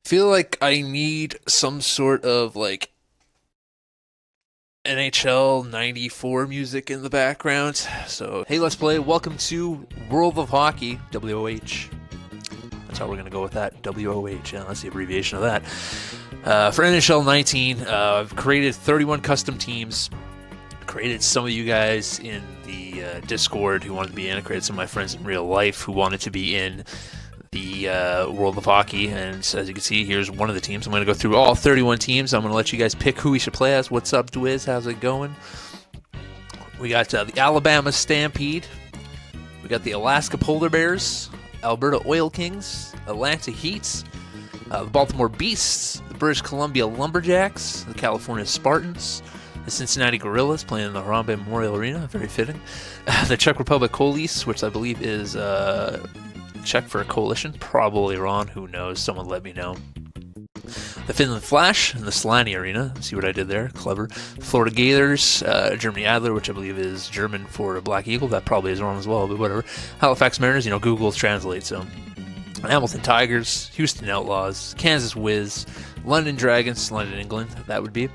Feel like I need some sort of like NHL 94 music in the background. So, hey, let's play. Welcome to World of Hockey, WOH. That's how we're going to go with that, WOH. Yeah, that's the abbreviation of that. For NHL 19, I've created 31 custom teams. Created some of you guys in the Discord who wanted to be in. I created some of my friends in real life who wanted to be in the World of Hockey, and as you can see, here's one of the teams. I'm going to go through all 31 teams. I'm going to let you guys pick who we should play as. What's up, Dwiz? How's it going? We got the Alabama Stampede. We got the Alaska Polar Bears, Alberta Oil Kings, Atlanta Heats, the Baltimore Beasts, the British Columbia Lumberjacks, the California Spartans, the Cincinnati Gorillas playing in the Harambe Memorial Arena, very fitting. The Czech Republic Coalice, which I believe is Czech for a coalition, probably wrong, who knows, someone let me know. The Finland Flash in the Solani Arena, see what I did there, clever. Florida Gators, Germany Adler, which I believe is German for a Black Eagle, that probably is wrong as well, but whatever. Halifax Mariners, Google translates, so. Hamilton Tigers, Houston Outlaws, Kansas Wiz, London Dragons, London, England, that would be.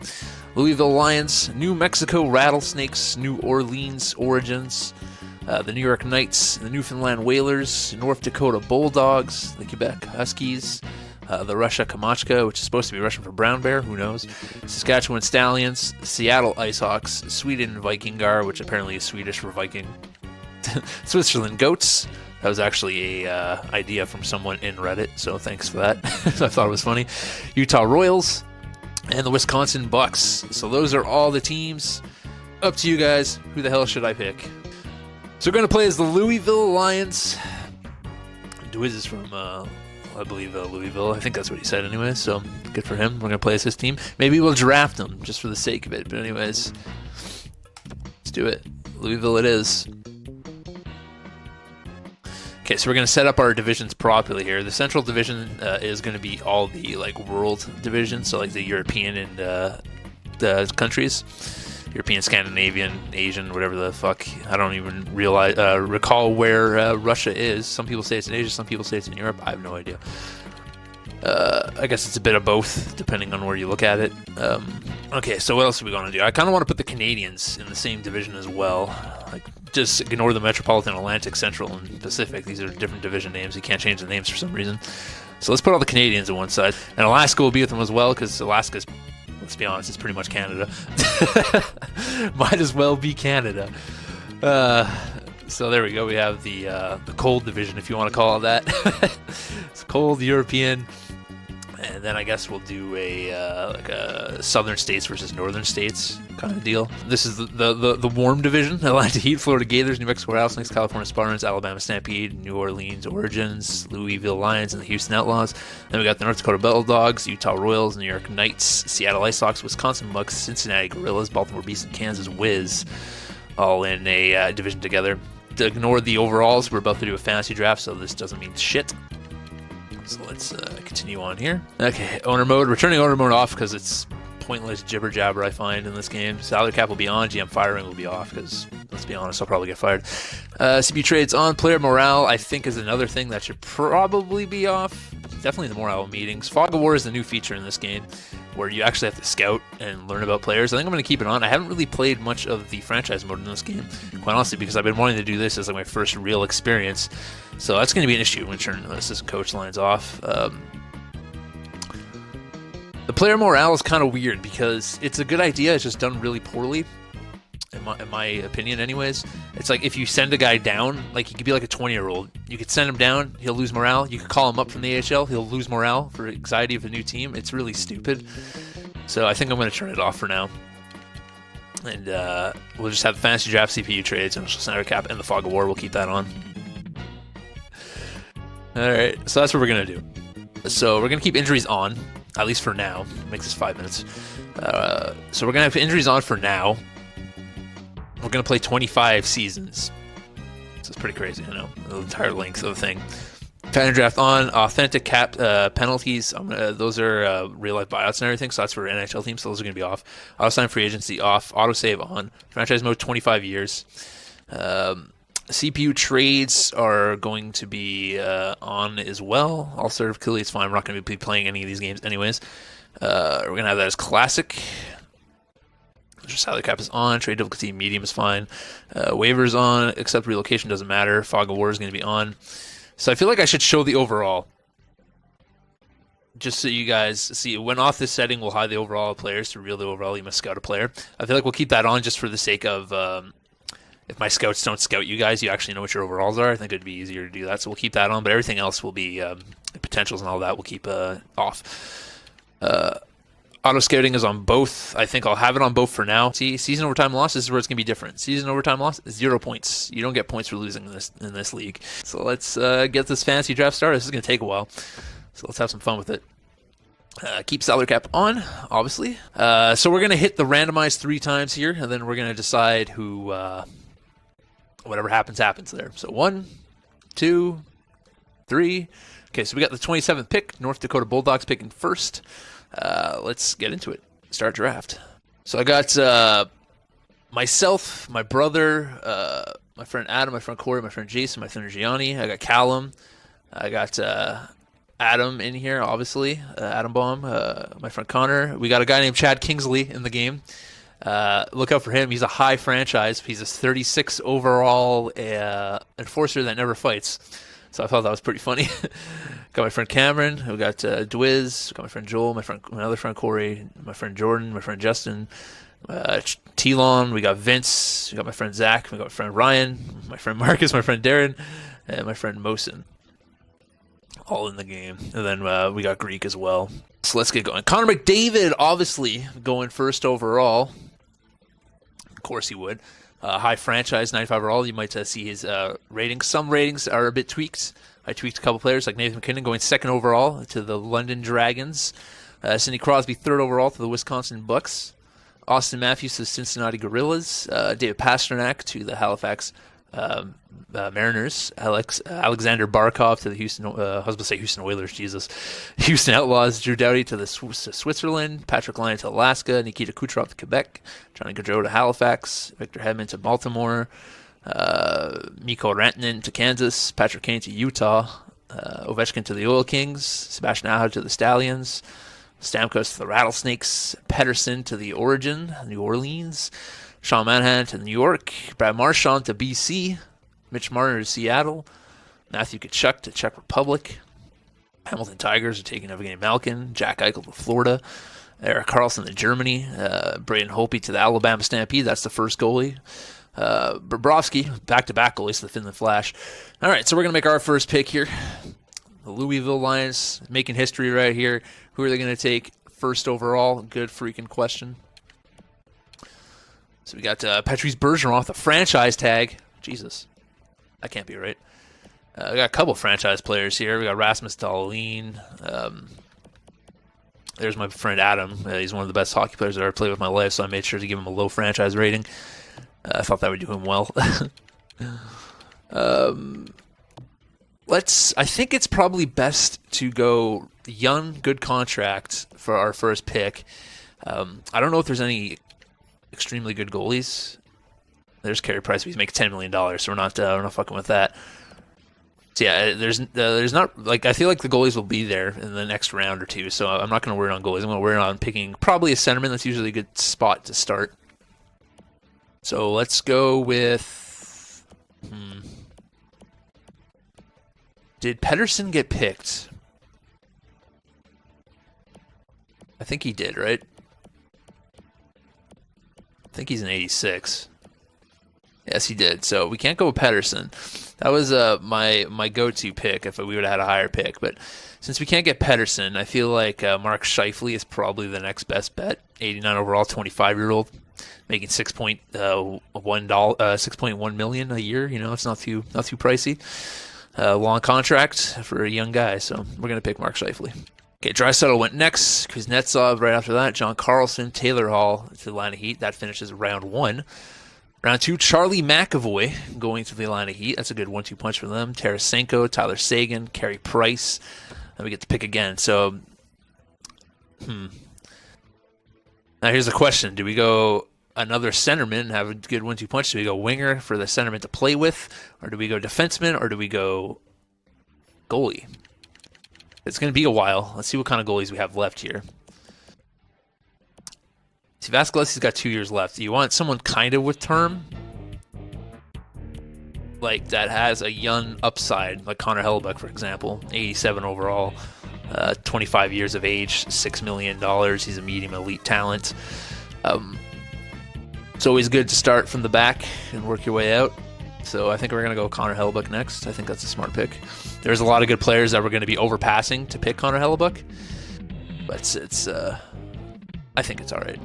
Louisville Lions, New Mexico Rattlesnakes, New Orleans Origins, the New York Knights, the Newfoundland Whalers, North Dakota Bulldogs, the Quebec Huskies, the Russia Kamachka, which is supposed to be Russian for brown bear, who knows, Saskatchewan Stallions, Seattle Icehawks, Sweden Vikingar, which apparently is Swedish for Viking, Switzerland Goats. That was actually a idea from someone in Reddit, so thanks for that. I thought it was funny. Utah Royals, and the Wisconsin Bucks. So those are all the teams. Up to you guys. Who the hell should I pick? So we're going to play as the Louisville Lions. Dwiz is from, I believe, Louisville. I think that's what he said anyway, so good for him. We're going to play as his team. Maybe we'll draft him just for the sake of it. But anyways, let's do it. Louisville it is. Okay, so we're going to set up our divisions properly here. The Central Division is going to be all the world divisions, so like the European and the countries. European, Scandinavian, Asian, whatever the fuck. I don't even recall where Russia is. Some people say it's in Asia, some people say it's in Europe. I have no idea. I guess it's a bit of both, depending on where you look at it. Okay, so what else are we going to do? I kind of want to put the Canadians in the same division as well. Just ignore the Metropolitan, Atlantic, Central, and Pacific. These are different division names. You can't change the names for some reason. So let's put all the Canadians on one side. And Alaska will be with them as well, because Alaska's, let's be honest, it's pretty much Canada. Might as well be Canada. So there we go. We have the cold division, if you want to call it that. It's cold European. And then I guess we'll do a southern states versus northern states kind of deal. This is the warm division: Atlanta Heat, Florida Gators, New Mexico Rattlesnakes, California Spartans, Alabama Stampede, New Orleans Origins, Louisville Lions, and the Houston Outlaws. Then we got the North Dakota Bulldogs, Utah Royals, New York Knights, Seattle Icehawks, Wisconsin Bucks, Cincinnati Gorillas, Baltimore Beasts, and Kansas Wiz, all in a division together. To ignore the overalls, we're about to do a fantasy draft, so this doesn't mean shit. So let's continue on here. Okay, owner mode. Returning owner mode off because it's pointless jibber jabber I find in this game. Salary cap will be on. GM firing will be off because, let's be honest, I'll probably get fired. CPU trades on. Player morale, I think, is another thing that should probably be off. Definitely the morale meetings. Fog of War is the new feature in this game where you actually have to scout and learn about players. I think I'm going to keep it on. I haven't really played much of the franchise mode in this game, quite honestly, because I've been wanting to do this as my first real experience. So that's going to be an issue when turning the assistant coach lines off. The player morale is kind of weird because it's a good idea. It's just done really poorly, in my opinion anyways. It's like if you send a guy down, like he could be like a 20-year-old. You could send him down, he'll lose morale. You could call him up from the AHL, he'll lose morale for anxiety of a new team. It's really stupid. So I think I'm going to turn it off for now. And we'll just have fantasy draft, CPU trades, and salary cap, and the Fog of War. We'll keep that on. Alright, so that's what we're going to do. So we're going to keep injuries on, at least for now. Makes this 5 minutes. So we're going to have injuries on for now. We're going to play 25 seasons. So it's pretty crazy, the entire length of the thing. Fantasy draft on. Authentic cap penalties. Those are real-life buyouts and everything, so that's for NHL teams, so those are going to be off. Auto-sign free agency off. Auto-save on. Franchise mode 25 years. CPU trades are going to be on as well. All sort of Achilles, fine. We're not going to be playing any of these games anyways. We're going to have that as classic. Salary cap is on. Trade difficulty medium is fine. Waivers on, except relocation doesn't matter. Fog of War is going to be on. So I feel like I should show the overall. Just so you guys see, when off this setting, we'll hide the overall players. To reveal the overall, you must scout a player. I feel like we'll keep that on just for the sake of if my scouts don't scout you guys, you actually know what your overalls are. I think it'd be easier to do that, so we'll keep that on. But everything else will be potentials and all that. We'll keep off. Auto scouting is on both. I think I'll have it on both for now. See, season overtime loss, this is where it's gonna be different. Season overtime loss, 0 points. You don't get points for losing in this league. So let's get this fantasy draft started. This is gonna take a while, so let's have some fun with it. Keep salary cap on, obviously. So we're gonna hit the randomized 3 times here, and then we're gonna decide who, whatever happens there. So 1, 2, 3. Okay, so we got the 27th pick. North Dakota Bulldogs picking first. Let's get into it. Start draft. So I got myself, my brother, my friend Adam, my friend Corey, my friend Jason, my friend Gianni. I got Callum. I got Adam in here, obviously. Adam Baum. My friend Connor. We got a guy named Chad Kingsley in the game. Look out for him. He's a high franchise. He's a 36 overall enforcer that never fights. So I thought that was pretty funny. Got my friend Cameron. We got Dwiz. Got my friend Joel. My other friend Corey. My friend Jordan. My friend Justin. Telon. We got Vince. We got my friend Zach. We got my friend Ryan. My friend Marcus. My friend Darren. And my friend Mosin. All in the game. And then we got Greek as well. So let's get going. Connor McDavid, obviously, going first overall. Of course he would. High franchise, 95 overall. You might see his ratings. Some ratings are a bit tweaked. I tweaked a couple players, like Nathan McKinnon going 2nd overall to the London Dragons. Sidney Crosby 3rd overall to the Wisconsin Bucks. Austin Matthews to the Cincinnati Gorillas. David Pastrnak to the Halifax Mariners. Alexander Barkov to the Houston. I was going to say Houston Oilers. Jesus. Houston Outlaws. Drew Doughty to the Switzerland. Patrick Lyon to Alaska. Nikita Kucherov to Quebec. Johnny Gaudreau to Halifax. Victor Hedman to Baltimore. Mikko Rantanen to Kansas. Patrick Kane to Utah. Ovechkin to the Oil Kings. Sebastian Aho to the Stallions. Stamkos to the Rattlesnakes. Pedersen to the Origin, New Orleans. Sean Manahan to New York. Brad Marchand to BC. Mitch Marner to Seattle. Matthew Tkachuk to Czech Republic. Hamilton Tigers are taking Evgeny Malkin. Jack Eichel to Florida. Erik Karlsson to Germany. Braden Holtby to the Alabama Stampede. That's the first goalie. Bobrovsky, back-to-back goalies to the Finland Flash. All right, so we're going to make our first pick here. The Louisville Lions making history right here. Who are they going to take first overall? Good freaking question. So we got Patrice Bergeron, the franchise tag. Jesus, that can't be right. We got a couple franchise players here. We got Rasmus Dahlin. There's my friend Adam. He's one of the best hockey players I've ever played with in my life, so I made sure to give him a low franchise rating. I thought that would do him well. I think it's probably best to go young, good contract for our first pick. I don't know if there's any extremely good goalies. There's Carey Price, but he's making $10 million, so we're not fucking with that. So yeah, there's not, like, I feel like the goalies will be there in the next round or two, so I'm not going to worry on goalies. I'm going to worry on picking probably a centerman. That's usually a good spot to start. So let's go with... Did Pedersen get picked? I think he did, right? I think he's an 86. Yes, he did. So we can't go with Pedersen. That was my go-to pick if we would have had a higher pick. But since we can't get Pedersen, I feel like Mark Scheifele is probably the next best bet. 89 overall, 25-year-old, making $6.1 million a year. You know, it's not too pricey. Long contract for a young guy, so we're gonna pick Mark Scheifele. Okay, Draisaitl went next. Kuznetsov right after that. John Carlson, Taylor Hall to the Atlanta Heat. That finishes round 1. Round 2, Charlie McAvoy going to the Atlanta Heat. That's a good 1-2 punch for them. Tarasenko, Tyler Seguin, Carey Price. Then we get to pick again. So, now here's the question: do we go another centerman and have a good 1-2 punch? Do we go winger for the centerman to play with, or do we go defenseman, or do we go goalie? It's going to be a while. Let's see what kind of goalies we have left here. See, Vasilevsky's got 2 years left. You want someone kind of with term, like that has a young upside, like Connor Hellebuyck, for example, 87 overall, 25 years of age, $6 million. He's a medium elite talent. It's always good to start from the back and work your way out. So I think we're going to go Connor Hellebuyck next. I think that's a smart pick. There's a lot of good players that we're going to be overpassing to pick Connor Hellebuyck, but I think it's all right.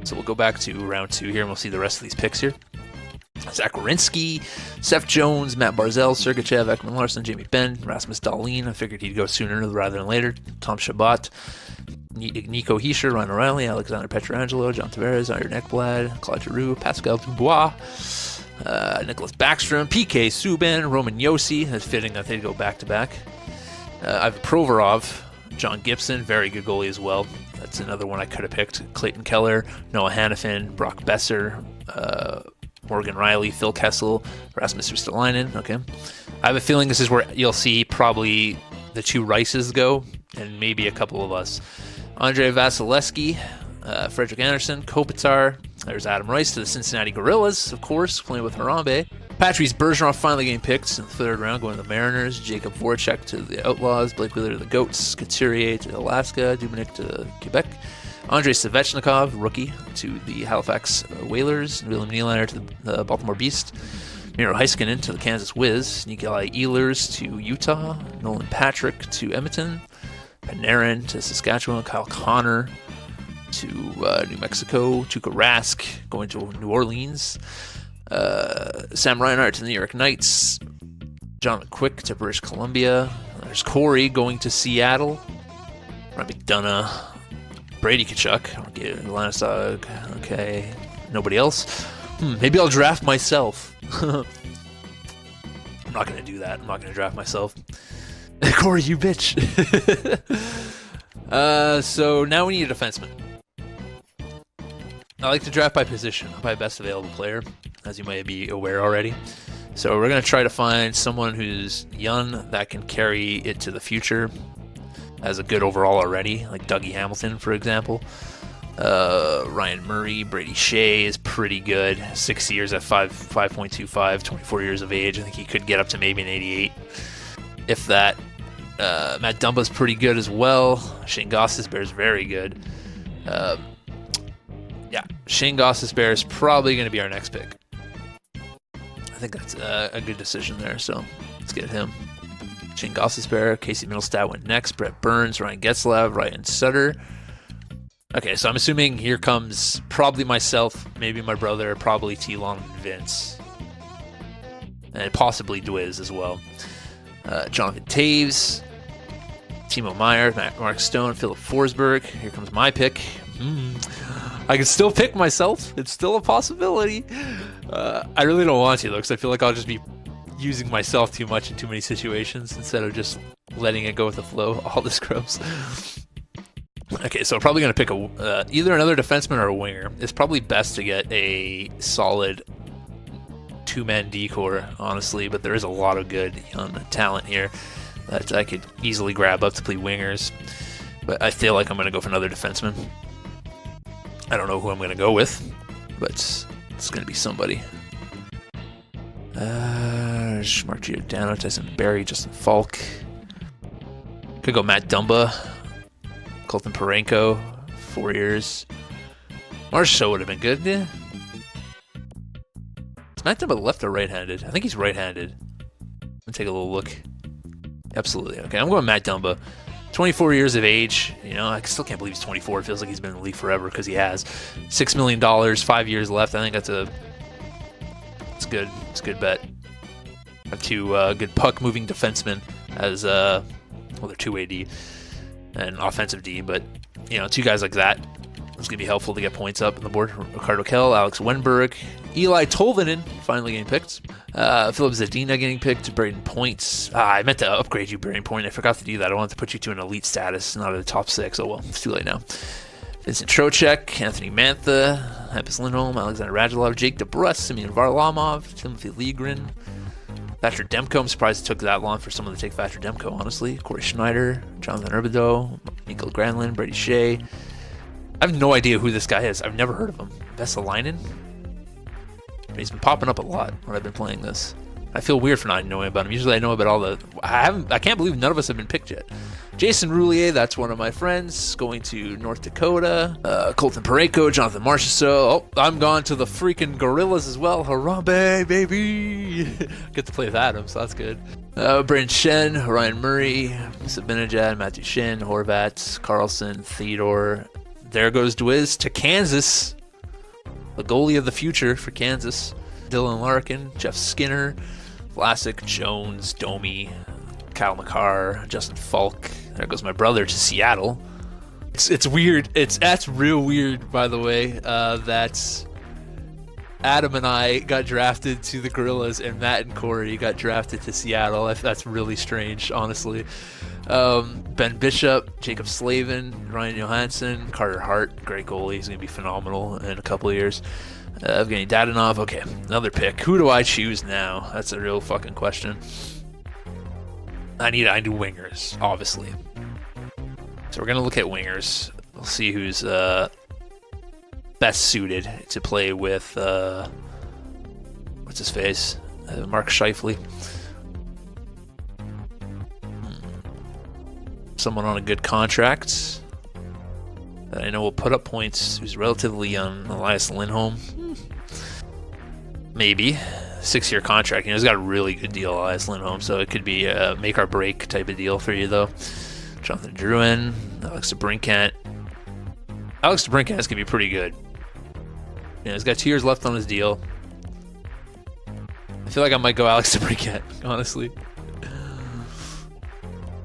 So we'll go back to round 2 here, and we'll see the rest of these picks here. Zach Werenski, Seth Jones, Matt Barzal, Sergachev, Ekman Larson, Jamie Benn, Rasmus Dahlin. I figured he'd go sooner rather than later. Tom Shabbat, Nico Hischier, Ryan O'Reilly, Alexander Pietrangelo, John Tavares, Iron Ekblad, Claude Giroux, Pascal Dubois, Nicholas Backstrom, PK Subban, Roman Josi. That's fitting that they'd go back-to-back. Ivan Provorov, John Gibson, very good goalie as well. That's another one I could have picked. Clayton Keller, Noah Hannafin, Brock Besser, Morgan Riley, Phil Kessel, Rasmus Ristolainen. Okay. I have a feeling this is where you'll see probably the 2 Rices go, and maybe a couple of us. Andrei Vasilevsky, Frederick Anderson, Kopitar. There's Adam Rice to the Cincinnati Gorillas, of course, playing with Harambe. Patrice Bergeron finally getting picked in the 3rd round, going to the Mariners. Jacob Voracek to the Outlaws. Blake Wheeler to the Goats. Couturier to Alaska. Dubnyk to Quebec. Andrei Svechnikov, rookie, to the Halifax Whalers. William Nylander to the Baltimore Beast. Miro Heiskanen to the Kansas Wiz. Nikolai Ehlers to Utah. Nolan Patrick to Edmonton. Panarin to Saskatchewan. Kyle Connor to New Mexico. Tuukka Rask going to New Orleans. Sam Reinhart to the New York Knights. John McQuick to British Columbia. There's Corey going to Seattle. Ryan McDonough. Brady Tkachuk. Landeskog. Okay. Nobody else. Maybe I'll draft myself. I'm not going to do that. I'm not going to draft myself. Corey, you bitch. So now we need a defenseman. I like to draft by position, not by best available player, as you might be aware already. So we're going to try to find someone who's young that can carry it to the future, has a good overall already, like Dougie Hamilton, for example. Ryan Murray, Brady Shea is pretty good. 6 years at 5.25, 24 years of age. I think he could get up to maybe an 88, if that. Matt Dumba's pretty good as well. Shane Gostisbehere is very good. Yeah, Shane Gostisbehere is probably going to be our next pick. I think that's a good decision there, so let's get him. Shane Gostisbehere, Casey Middlestat went next, Brett Burns, Ryan Getzlav, Ryan Sutter. Okay, so I'm assuming here comes probably myself, maybe my brother, probably T-Lon and Vince. And possibly Dwiz as well. Jonathan Taves, Timo Meier, Mark Stone, Philip Forsberg. Here comes my pick. I can still pick myself. It's still a possibility. I really don't want to, though, because I feel like I'll just be using myself too much in too many situations instead of just letting it go with the flow. All this gross. Okay, so I'm probably going to pick either another defenseman or a winger. It's probably best to get a solid 2-man decor, honestly, but there is a lot of good young talent here that I could easily grab up to play wingers. But I feel like I'm going to go for another defenseman. I don't know who I'm going to go with, but it's going to be somebody. Mark Giordano, Tyson Barrie, Justin Falk. Could go Matt Dumba, Colton Parenko, 4 years. Marchessault would have been good, yeah. Is Matt Dumba left or right-handed? I think he's right-handed. Let me take a little look. Absolutely. Okay, I'm going Matt Dumba. 24 years of age. You know, I still can't believe he's 24. It feels like he's been in the league forever because he has. $6 million, 5 years left. I think it's good. It's a good bet. Have two good puck-moving defensemen as, well, they're 2 AD and offensive D, but, you know, 2 guys like that. It's going to be helpful to get points up on the board. Ricardo Kell, Alex Wenberg, Eli Tolvanen finally getting picked. Philip Zadina getting picked. Braden Points. I meant to upgrade you, Braden Point. I forgot to do that. I wanted to put you to an elite status, not a top 6. Oh well, it's too late now. Vincent Trocheck, Anthony Mantha, Hampus Lindholm, Alexander Radulov, Jake DeBrusk, Simeon Varlamov, Timothy Liljegren, Thatcher Demko. I'm surprised it took that long for someone to take Thatcher Demko, honestly. Corey Schneider, Jonathan Herbideau, Mikael Granlund, Brady Shea. I have no idea who this guy is. I've never heard of him. Vesalainen? He's been popping up a lot when I've been playing this. I feel weird for not knowing about him. Usually I know about all the... I can't believe none of us have been picked yet. Jason Roulier, that's one of my friends, going to North Dakota. Colton Parayko, Jonathan Marchessault. Oh, I'm gone to the freaking Gorillas as well. Harambe, baby! Get to play with Adam, so that's good. Brent Shen, Ryan Murray, Sabinajad, Matthew Shin, Horvat, Carlson, Theodore. There goes Dwiz to Kansas. The goalie of the future for Kansas. Dylan Larkin, Jeff Skinner, Vlasic, Jones, Domi, Kyle McCarr, Justin Falk. There goes my brother to Seattle. It's weird. That's real weird, by the way. That's Adam and I got drafted to the Gorillas, and Matt and Corey got drafted to Seattle. That's really strange, honestly. Ben Bishop, Jacob Slavin, Ryan Johansson, Carter Hart, great goalie. He's going to be phenomenal in a couple of years. Evgeny Dadonov. Okay, another pick. Who do I choose now? That's a real fucking question. I need wingers, obviously. So we're going to look at wingers. We'll see who's best suited to play with, what's his face? Mark Scheifele. Someone on a good contract that I know will put up points, who's relatively young. Elias Lindholm. Maybe. 6-year contract. He's got a really good deal, Elias Lindholm, so it could be a make or break type of deal for you, though. Jonathan Drouin, Alex DeBrincat. Alex DeBrincat is going to be pretty good. He's got 2 years left on his deal. I feel like I might go Alex DeBrincat, honestly.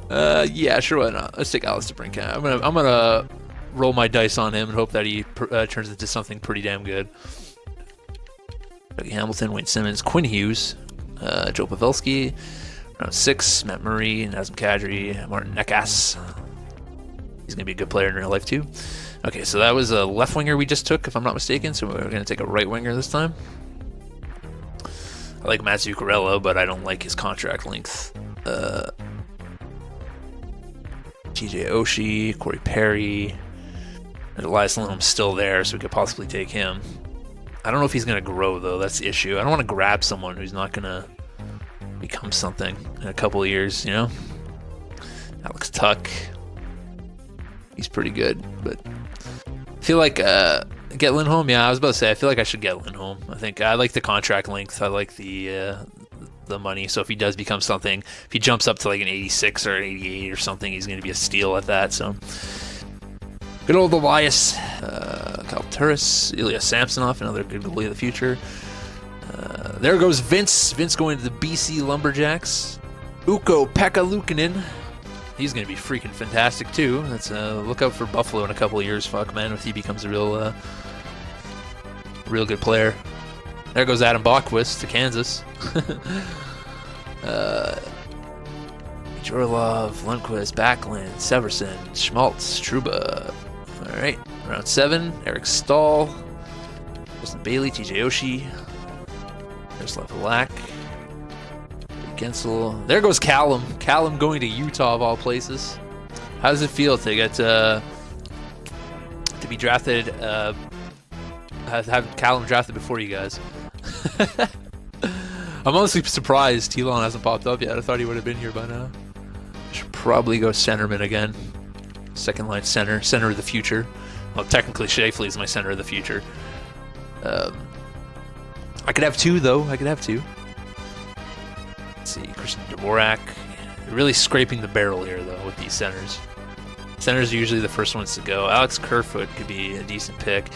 Yeah, sure, why not? Let's take Alex DeBrincat. I'm gonna roll my dice on him and hope that he turns into something pretty damn good. Dougie Hamilton, Wayne Simmons, Quinn Hughes, Joe Pavelski, round 6, Matt Murray, Nazem Kadri, Martin Necas. He's gonna be a good player in real life too. Okay, so that was a left winger we just took, if I'm not mistaken. So we're gonna take a right winger this time. I like Matt Zuccarello, but I don't like his contract length. TJ Oshie, Corey Perry, and Elias Lindholm's still there, so we could possibly take him. I don't know if he's going to grow, though. That's the issue. I don't want to grab someone who's not going to become something in a couple of years, you know? Alex Tuck. He's pretty good, but I feel like get Lindholm. Yeah, I was about to say I feel like I should get Lindholm. I think I like the contract length. I like the money. So if he does become something, if he jumps up to like an 86 or an 88 or something, he's going to be a steal at that. So good old Elias, Kyle Turris, Ilya Samsonov, another good goalie of the future. There goes Vince. Vince going to the BC Lumberjacks. Ukko-Pekka Luukkonen. He's going to be freaking fantastic too. That's look out for Buffalo in a couple of years. Fuck, man, if he becomes a real good player. There goes Adam Bockwist to Kansas. Jorlov, Lundqvist, Backlund, Severson, Schmaltz, Trouba. All right, round 7. Eric Stahl, Justin Bailey, TJ Oshie, Miroslav Halak, Gensel. There goes Callum. Callum going to Utah of all places. How does it feel to get to be drafted? Have Callum drafted before you guys? I'm honestly surprised Telon hasn't popped up yet. I thought he would have been here by now. Should probably go centerman again. Second line center of the future. Well, technically Scheifele is my center of the future. I could have 2 though. I could have 2. Let's see, Christian Dvorak. Really scraping the barrel here though with these centers. Centers are usually the first ones to go. Alex Kerfoot could be a decent pick.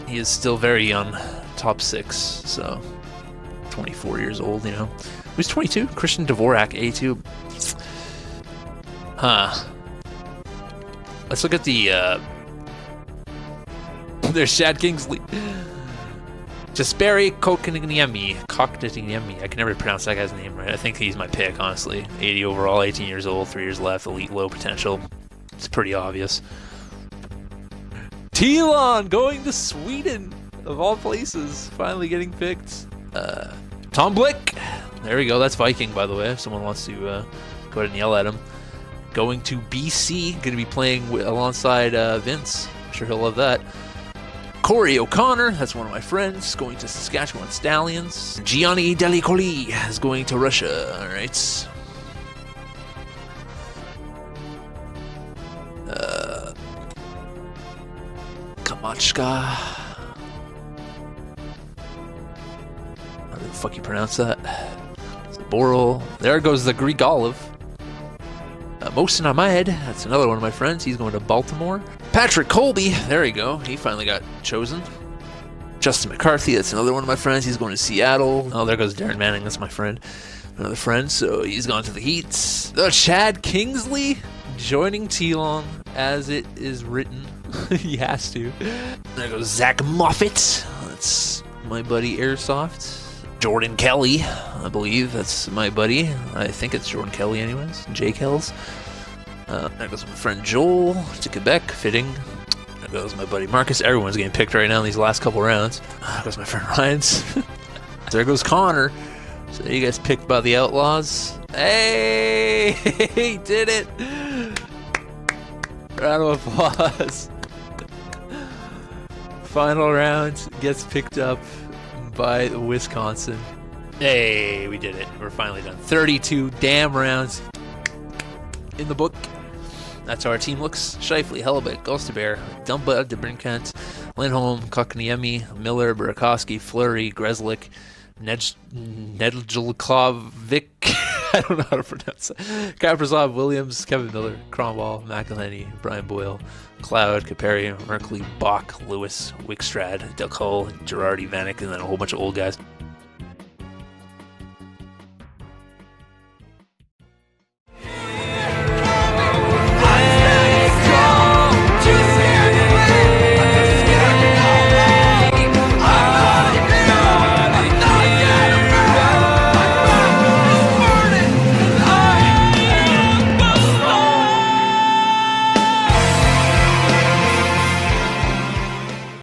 He is still very young, top 6, so 24 years old, you know. Who's 22? Christian Dvorak, A2. Huh. Let's look at the, there's Shad Kingsley. Jesperi Kotkaniemi. I can never pronounce that guy's name right. I think he's my pick, honestly. 80 overall, 18 years old, 3 years left, elite low potential. It's pretty obvious. Telon going to Sweden, of all places, finally getting picked. Tom Blick. There we go. That's Viking, by the way, if someone wants to go ahead and yell at him. Going to BC, going to be playing alongside Vince. I'm sure he'll love that. Corey O'Connor, that's one of my friends, going to Saskatchewan Stallions. Gianni Delicoli is going to Russia. All right. Kamachka. How the fuck you pronounce that? Boral. There goes the Greek olive. Mohsen Ahmed, that's another one of my friends. He's going to Baltimore. Patrick Colby, there you go. He finally got chosen. Justin McCarthy, that's another one of my friends. He's going to Seattle. Oh, there goes Darren Manning. That's my friend. Another friend. So he's gone to the Heats. Chad Kingsley joining Telon as it is written. He has to. There goes Zach Moffat. That's my buddy Airsoft. Jordan Kelly, I believe that's my buddy. I think it's Jordan Kelly anyways. Jay Kells. There goes my friend Joel to Quebec, fitting. There goes my buddy Marcus. Everyone's getting picked right now in these last couple rounds. There goes my friend Ryan's. There goes Connor. So you guys picked by the Outlaws. Hey, he did it. Round of applause. Final round gets picked up by Wisconsin. Hey, we did it. We're finally done. 32 damn rounds in the book. That's how our team looks. Shifley, Hellebuck, Gosterbear, Dumba, DeBrincat, Lindholm, Kokniemi, Miller, Burakovsky, Fleury, Grzelcyk, Nedeljkovic. I don't know how to pronounce it. Kaprizov, Williams, Kevin Miller, Cromwell, McElhenney, Brian Boyle, Cloud, Caperi, Merkley, Bach, Lewis, Wickstrad, Del Cole, Girardi, Vanek, and then a whole bunch of old guys.